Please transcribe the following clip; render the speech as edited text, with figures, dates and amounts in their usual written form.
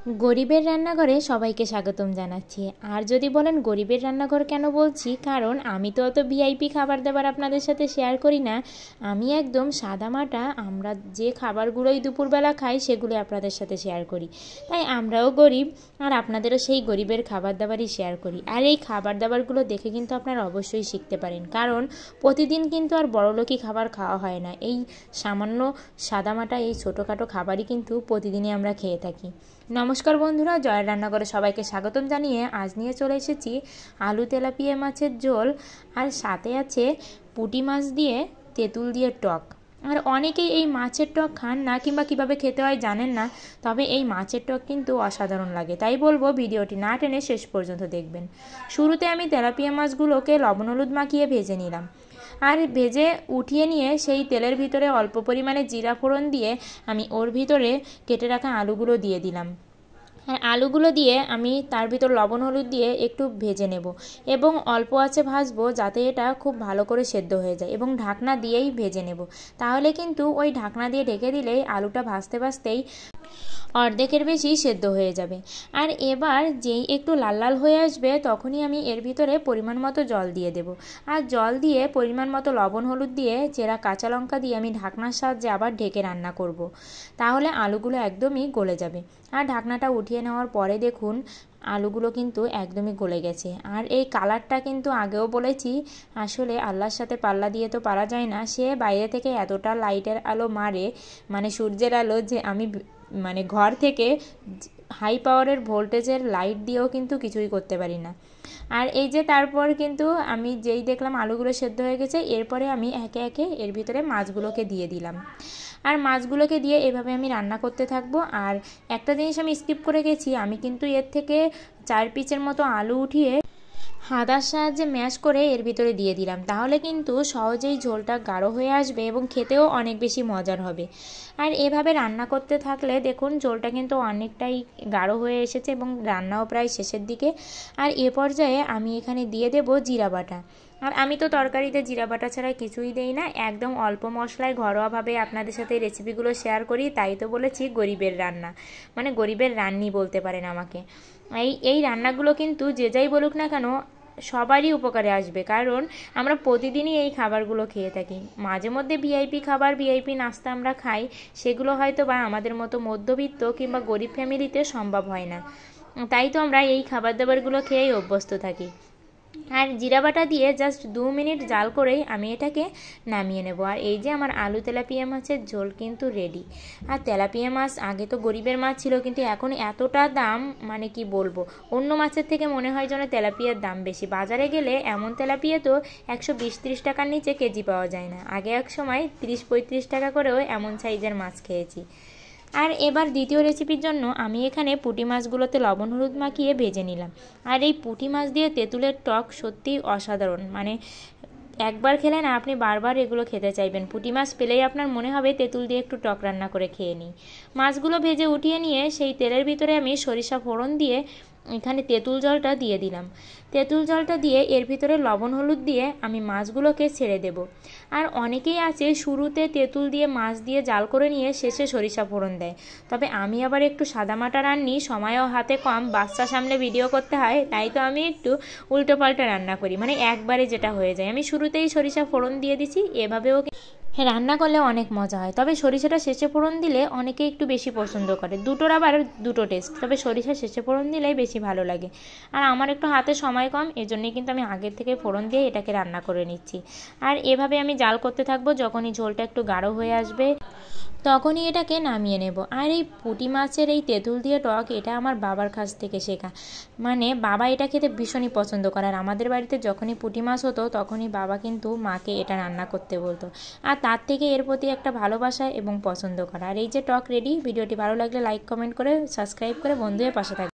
গরিবের রান্নাঘরে সবাইকে স্বাগতম জানাচ্ছি। আর যদি বলেন গরিবের রান্নাঘর কেন বলছি, কারণ আমি তো অত ভিআইপি খাবার দাবার আপনাদের সাথে শেয়ার করি না। আমি একদম সাদামাটা আমরা যে খাবারগুলোই দুপুরবেলা খাই সেগুলো আপনাদের সাথে শেয়ার করি। তাই আমরাও গরিব আর আপনাদেরও সেই গরিবের খাবার দাবারই শেয়ার করি। আর এই খাবার দাবারগুলো দেখে কিন্তু আপনারা অবশ্যই শিখতে পারেন, কারণ প্রতিদিন কিন্তু আর বড়লোকি খাবার খাওয়া হয় না। এই সামান্য সাদামাটা এই ছোটোখাটো খাবারই কিন্তু প্রতিদিনই আমরা খেয়ে থাকি। নমস্কার বন্ধুরা, জয়ের রান্নাঘরে সবাইকে স্বাগতম জানিয়ে আজ নিয়ে চলে এসেছি আলু তেলাপিয়া মাছের ঝোল, আর সাথে আছে পুঁটি মাছ দিয়ে তেঁতুল দিয়ে টক। আর অনেকেই এই মাছের টক খান না কিংবা কীভাবে খেতে হয় জানেন না, তবে এই মাছের টক কিন্তু অসাধারণ লাগে। তাই বলবো ভিডিওটি না টেনে শেষ পর্যন্ত দেখবেন। শুরুতে আমি তেলাপিয়া মাছগুলোকে লবণ হলুদ মাখিয়ে ভেজে নিলাম, আর ভেজে উঠিয়ে নিয়ে সেই তেলের ভিতরে অল্প পরিমাণে জিরা ফোড়ন দিয়ে আমি ওর ভিতরে কেটে রাখা আলুগুলো দিয়ে দিলাম। আর আলুগুলো দিয়ে আমি তার ভিতর লবণ হলুদ দিয়ে একটু ভেজে নেব এবং অল্প আঁচে ভাজবো, যাতে এটা খুব ভালো করে সেদ্ধ হয়ে যায়, এবং ঢাকনা দিয়েই ভেজে নেব। তাহলে কিন্তু ওই ঢাকনা দিয়ে ঢেকে দিলেই আলুটা ভাজতে ভাজতেই অর্ধেকের বেশি সেদ্ধ হয়ে যাবে। আর এবার যেই একটু লাল লাল হয়ে আসবে তখনই আমি এর ভিতরে পরিমাণ মতো জল দিয়ে দেব। আর জল দিয়ে পরিমাণ মতো লবণ হলুদ দিয়ে চেরা কাঁচা লঙ্কা দিয়ে আমি ঢাকনার সাহায্যে আবার ঢেকে রান্না করব। তাহলে আলুগুলো একদমই গলে যাবে। আর ঢাকনাটা উঠিয়ে নেওয়ার পরে দেখুন আলুগুলো কিন্তু একদমই গলে গেছে। আর এই কালারটা কিন্তু আগেও বলেছি, আসলে আল্লাহর সাথে পাল্লা দিয়ে তো পারা যায় না। সে বাইরে থেকে এতটা লাইটের আলো মারে, মানে সূর্যের আলো, যে আমি ঘর থেকে হাই পাওয়ারের ভোল্টেজের লাইট দিয়েও কিন্তু কিছুই করতে পারি না। আর এই যে তারপর কিন্তু আমি যেই দেখলাম আলুগুলো সেদ্ধ হয়ে গেছে, এরপরে আমি একে একে এর ভিতরে মাছগুলোকে দিয়ে দিলাম। আর মাছগুলোকে দিয়ে এভাবে আমি রান্না করতে থাকবো। আর একটা জিনিস আমি স্কিপ করে গেছি, আমি কিন্তু এর থেকে 4 পিসের মতো আলু উঠিয়ে হাতার সাহায্যে ম্যাশ করে এর ভিতরে দিয়ে দিলাম। তাহলে কিন্তু সহজেই ঝোলটা গাঢ় হয়ে আসবে এবং খেতেও অনেক বেশি মজার হবে। আর এভাবে রান্না করতে থাকলে দেখুন ঝোলটা কিন্তু অনেকটাই গাঢ় হয়ে এসেছে এবং রান্নাও প্রায় শেষের দিকে। আর এ পর্যায়ে আমি এখানে দিয়ে দেব জিরা বাটা। আর আমি তো তরকারিতে জিরা বাটা ছাড়া কিছুই দেই না, একদম অল্প মশলায় ঘরোয়াভাবে আপনাদের সাথে রেসিপিগুলো শেয়ার করি। তাই তো বলেছি গরিবের রান্না, মানে গরিবের রান্নি বলতে পারেন আমাকে। এই রান্নাগুলো কিন্তু যে যাই বলুক না কেন সবারই উপকারে আসবে, কারণ আমরা প্রতিদিনই এই খাবারগুলো খেয়ে থাকি। মাঝে মধ্যে ভিআইপি খাবার, ভিআইপি নাস্তা আমরা খাই, সেগুলো হয়তো বা আমাদের মতো মধ্যবিত্ত কিংবা গরিব ফ্যামিলিতে সম্ভব হয় না। তাই তো আমরা এই খাবার দাবারগুলো খেয়েই অভ্যস্ত থাকি। আর জিরা বাটা দিয়ে জাস্ট 2 মিনিট জাল করেই আমি এটাকে নামিয়ে নেব। আর এই যে আমার আলু তেলাপিয়া মাছের ঝোল কিন্তু রেডি। আর তেলাপিয়া মাছ আগে তো গরিবের মাছ ছিল, কিন্তু এখন এতটা দাম, মানে কি বলবো, অন্য মাছের থেকে মনে হয় যেন তেলাপিয়ার দাম বেশি। বাজারে গেলে এমন তেলাপিয়া তো 120-30 টাকার নিচে কেজি পাওয়া যায় না। আগে এক সময় 30-35 টাকা করেও এমন সাইজের মাছ খেয়েছি। আর এবার দ্বিতীয় রেসিপির জন্য আমি এখানে পুঁটি মাছগুলোতে লবণ হলুদ মাখিয়ে ভেজে নিলাম। আর এই পুঁটি মাছ দিয়ে তেঁতুলের টক সত্যিই অসাধারণ, মানে একবার খেলে না আপনি বারবার এগুলো খেতে চাইবেন। পুঁটি মাছ পেলেই আপনার মনে হবে তেঁতুল দিয়ে একটু টক রান্না করে খেয়ে নিই। মাছগুলো ভেজে উঠিয়ে নিয়ে সেই তেলের ভিতরে আমি সরিষা ফোড়ন দিয়ে এখানে তেঁতুল জলটা দিয়ে দিলাম। তেঁতুল জলটা দিয়ে এর ভিতরে লবণ হলুদ দিয়ে আমি মাছগুলোকে ছেড়ে দেব। আর অনেকেই আছে শুরুতে তেঁতুল দিয়ে মাছ দিয়ে জাল করে নিয়ে শেষে সরিষা ফোড়ন দেয়, তবে আমি আবার একটু সাদামাটা রান্নি, সময়ও হাতে কম, বাচ্চার সামনে ভিডিও করতে হয়, তাই তো আমি একটু উল্টো পাল্টা রান্না করি, মানে একবারে যেটা হয়ে যায়। আমি শুরুতেই সরিষা ফোড়ন দিয়ে দিছি, এভাবেও রান্না করলে অনেক মজা হয়। তবে সরিষাটা শেষে ফোড়ন দিলে অনেকে একটু বেশি পছন্দ করে, দুটোর আবার দুটো টেস্ট, তবে সরিষা শেষে ফোড়ন দিলেই বেশি ভালো লাগে। আর আমার একটু হাতে সময় কম, এজন্যই কিন্তু আমি আগের থেকে ফোড়ন দিয়ে এটাকে রান্না করে নিচ্ছি। আর এভাবে আমি জাল করতে থাকবো, যখনই ঝোলটা একটু গাঢ় হয়ে আসবে তখনই এটাকে নামিয়ে নেব। আর এই পুঁটি মাছের এই তেঁতুল দিয়ে টক, এটা আমার বাবার কাছ থেকে শেখা, মানে বাবা এটা খেতে ভীষণই পছন্দ করে। আর আমাদের বাড়িতে যখনই পুঁটি মাছ হতো তখনই বাবা কিন্তু মাকে এটা রান্না করতে বলতো, আর তার থেকে এর প্রতি একটা ভালোবাসা এবং পছন্দ করা। আর এই যে টক রেডি। ভিডিওটি ভালো লাগলে লাইক কমেন্ট করে সাবস্ক্রাইব করে বন্ধু হয়ে পাশে থাকবে।